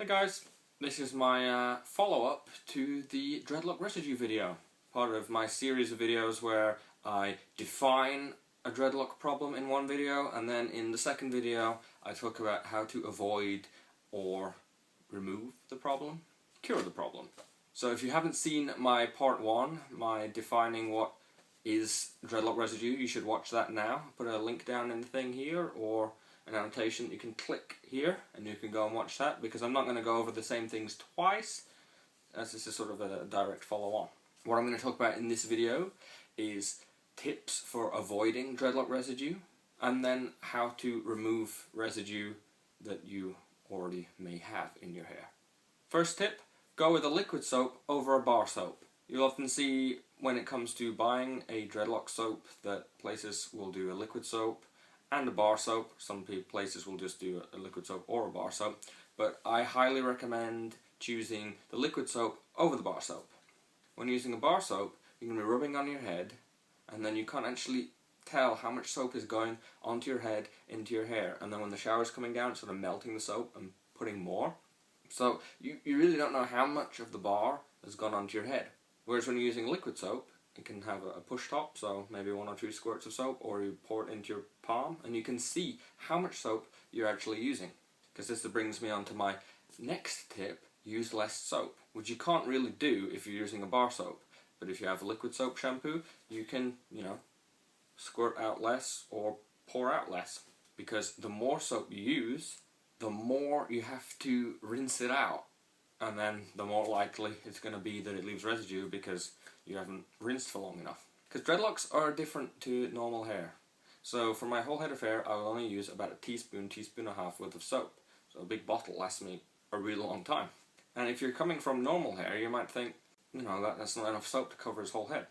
Hey guys, this is my follow-up to the Dreadlock Residue video. Part of my series of videos where I define a dreadlock problem in one video, and then in the second video I talk about how to avoid or remove the problem, cure the problem. So if you haven't seen my part 1, my defining what is dreadlock residue, you should watch that now. Put a link down in the thing here, or an annotation that you can click here and you can go and watch that, because I'm not going to go over the same things twice, as this is sort of a direct follow-on. What I'm going to talk about in this video is tips for avoiding dreadlock residue, and then how to remove residue that you already may have in your hair. First tip, go with a liquid soap over a bar soap. You'll often see when it comes to buying a dreadlock soap that places will do a liquid soap and a bar soap. Some places will just do a liquid soap or a bar soap, but I highly recommend choosing the liquid soap over the bar soap. When using a bar soap, you're going to be rubbing on your head, and then you can't actually tell how much soap is going onto your head, into your hair, and then when the shower's coming down, it's sort of melting the soap and putting more. So you really don't know how much of the bar has gone onto your head. Whereas when you're using liquid soap, it can have a push top, so maybe 1 or 2 squirts of soap, or you pour it into your palm, and you can see how much soap you're actually using. Because this brings me on to my next tip, use less soap, which you can't really do if you're using a bar soap. But if you have a liquid soap shampoo, you can, squirt out less or pour out less. Because the more soap you use, the more you have to rinse it out. And then the more likely it's going to be that it leaves residue because you haven't rinsed for long enough. Because dreadlocks are different to normal hair. So for my whole head of hair, I will only use about a teaspoon and a half worth of soap. So a big bottle lasts me a really long time. And if you're coming from normal hair, you might think, that's not enough soap to cover his whole head.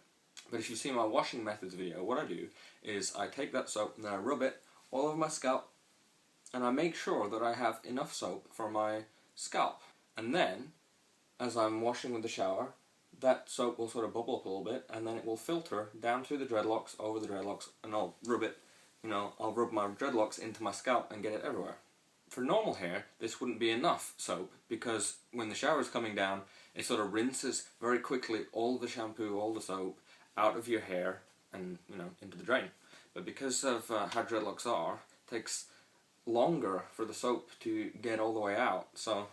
But if you see my washing methods video, what I do is I take that soap and then I rub it all over my scalp, and I make sure that I have enough soap for my scalp. And then, as I'm washing with the shower, that soap will sort of bubble up a little bit, and then it will filter down through the dreadlocks, over the dreadlocks, and I'll rub it, I'll rub my dreadlocks into my scalp and get it everywhere. For normal hair, this wouldn't be enough soap, because when the shower is coming down, it sort of rinses very quickly all the shampoo, all the soap, out of your hair and, into the drain. But because of how dreadlocks are, it takes longer for the soap to get all the way out, so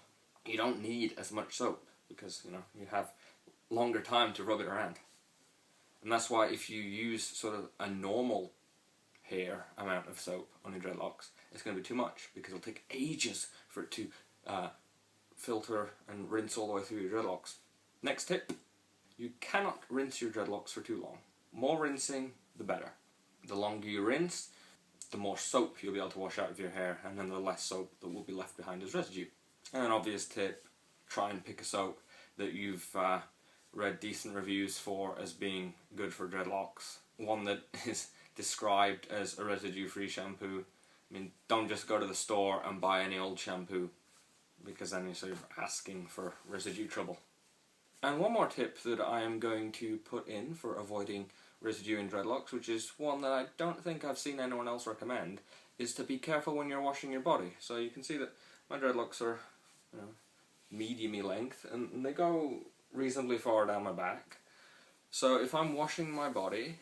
you don't need as much soap, because, you have longer time to rub it around. And that's why if you use sort of a normal hair amount of soap on your dreadlocks, it's going to be too much, because it'll take ages for it to filter and rinse all the way through your dreadlocks. Next tip, you cannot rinse your dreadlocks for too long. More rinsing, the better. The longer you rinse, the more soap you'll be able to wash out of your hair, and then the less soap that will be left behind as residue. And an obvious tip, try and pick a soap that you've read decent reviews for as being good for dreadlocks. One that is described as a residue-free shampoo. Don't just go to the store and buy any old shampoo, because then you're sort of asking for residue trouble. And one more tip that I am going to put in for avoiding residue in dreadlocks, which is one that I don't think I've seen anyone else recommend, is to be careful when you're washing your body. So you can see that my dreadlocks are, medium-y length, and they go reasonably far down my back. So if I'm washing my body,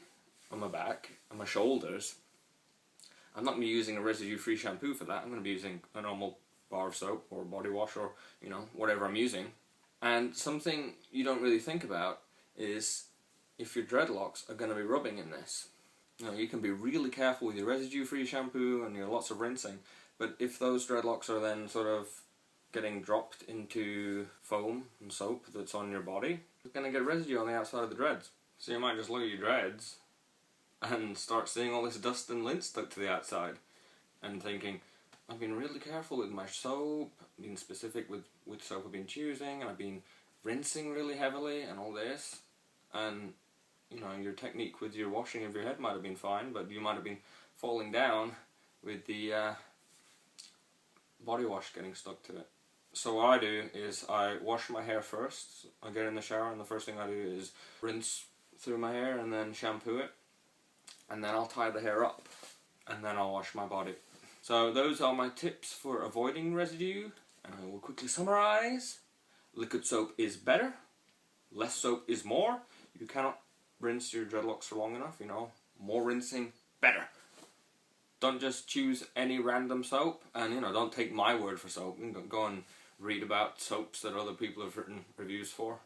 on my back, and my shoulders, I'm not going to be using a residue-free shampoo for that. I'm going to be using a normal bar of soap or body wash, or, whatever I'm using. And something you don't really think about is if your dreadlocks are going to be rubbing in this. You can be really careful with your residue-free shampoo and your lots of rinsing, but if those dreadlocks are then sort of getting dropped into foam and soap that's on your body, it's going to get residue on the outside of the dreads. So you might just look at your dreads and start seeing all this dust and lint stuck to the outside, and thinking, I've been really careful with my soap, I've been specific with which soap I've been choosing, and I've been rinsing really heavily and all this, and your technique with your washing of your head might have been fine, but you might have been falling down with the body wash getting stuck to it. So what I do is I wash my hair first. I get in the shower, and the first thing I do is rinse through my hair and then shampoo it, and then I'll tie the hair up, and then I'll wash my body. So those are my tips for avoiding residue And I will quickly summarize. Liquid soap is better. Less soap is more. You cannot rinse your dreadlocks for long enough, you know. More rinsing, better. Don't just choose any random soap, and you know, don't take my word for soap. You can go and read about soaps that other people have written reviews for.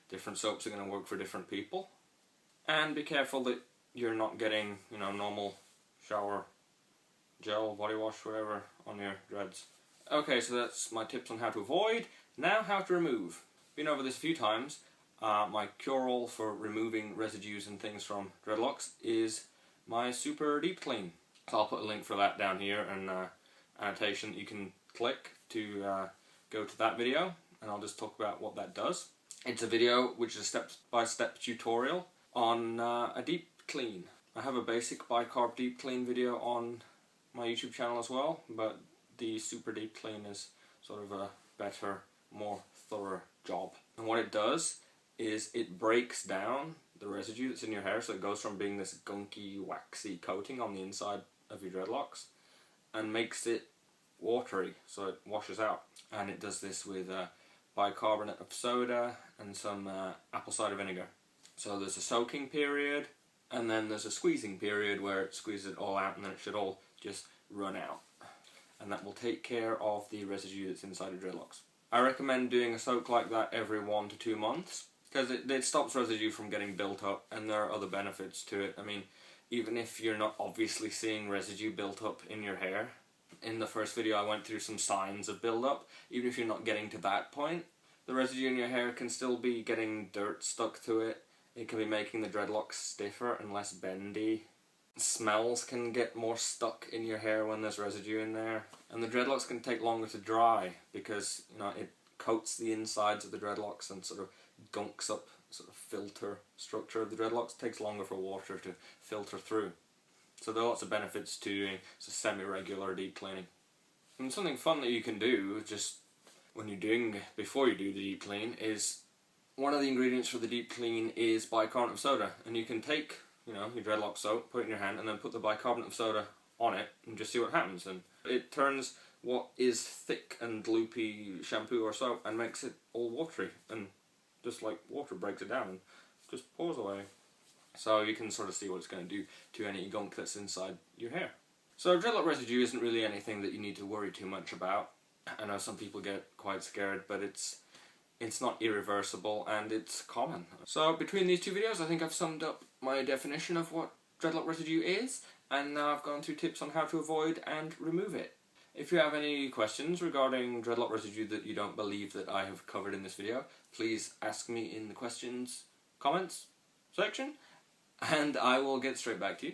Different soaps are going to work for different people. And be careful that you're not getting, you know, normal shower gel, body wash, whatever, on your dreads. Okay, so that's my tips on how to avoid. Now how to remove. Been over this a few times. My cure-all for removing residues and things from dreadlocks is my super deep clean. So I'll put a link for that down here and annotation that you can click to go to that video, and I'll just talk about what that does. It's a video which is a step-by-step tutorial on a deep clean. I have a basic bicarb deep clean video on my YouTube channel as well, but the super deep clean is sort of a better, more thorough job. And what it does is it breaks down the residue that's in your hair, so it goes from being this gunky, waxy coating on the inside of your dreadlocks and makes it watery, so it washes out. And it does this with bicarbonate of soda and some apple cider vinegar. So there's a soaking period, and then there's a squeezing period where it squeezes it all out, and then it should all just run out. And that will take care of the residue that's inside your dreadlocks. I recommend doing a soak like that every 1 to 2 months, because it stops residue from getting built up, and there are other benefits to it. I mean, even if you're not obviously seeing residue built up in your hair, in the first video I went through some signs of build-up. Even if you're not getting to that point, the residue in your hair can still be getting dirt stuck to it. It can be making the dreadlocks stiffer and less bendy. Smells can get more stuck in your hair when there's residue in there. And the dreadlocks can take longer to dry because, you know, it coats the insides of the dreadlocks and sort of gunks up sort of filter structure of the dreadlocks. It takes longer for water to filter through. So there are lots of benefits to doing semi-regular deep cleaning. And something fun that you can do just when you're doing, before you do the deep clean, is one of the ingredients for the deep clean is bicarbonate of soda. And you can take, you know, your dreadlock soap, put it in your hand, and then put the bicarbonate of soda on it and just see what happens. And it turns what is thick and loopy shampoo or soap and makes it all watery, and just like water breaks it down and just pours away. So you can sort of see what it's going to do to any gunk that's inside your hair. So dreadlock residue isn't really anything that you need to worry too much about. I know some people get quite scared, but it's not irreversible and it's common. So between these two videos I think I've summed up my definition of what dreadlock residue is, and now I've gone through tips on how to avoid and remove it. If you have any questions regarding dreadlock residue that you don't believe that I have covered in this video, please ask me in the comments section, and I will get straight back to you.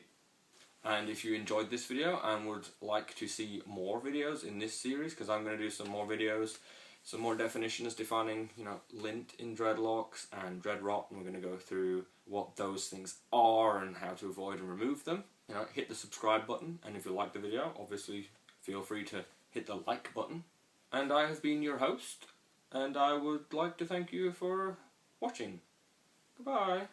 And if you enjoyed this video and would like to see more videos in this series, because I'm going to do some more videos, some more definitions defining, you know, lint in dreadlocks and dread rot, and we're going to go through what those things are and how to avoid and remove them. You know, hit the subscribe button, and if you like the video, obviously feel free to hit the like button. And I have been your host, and I would like to thank you for watching. Goodbye.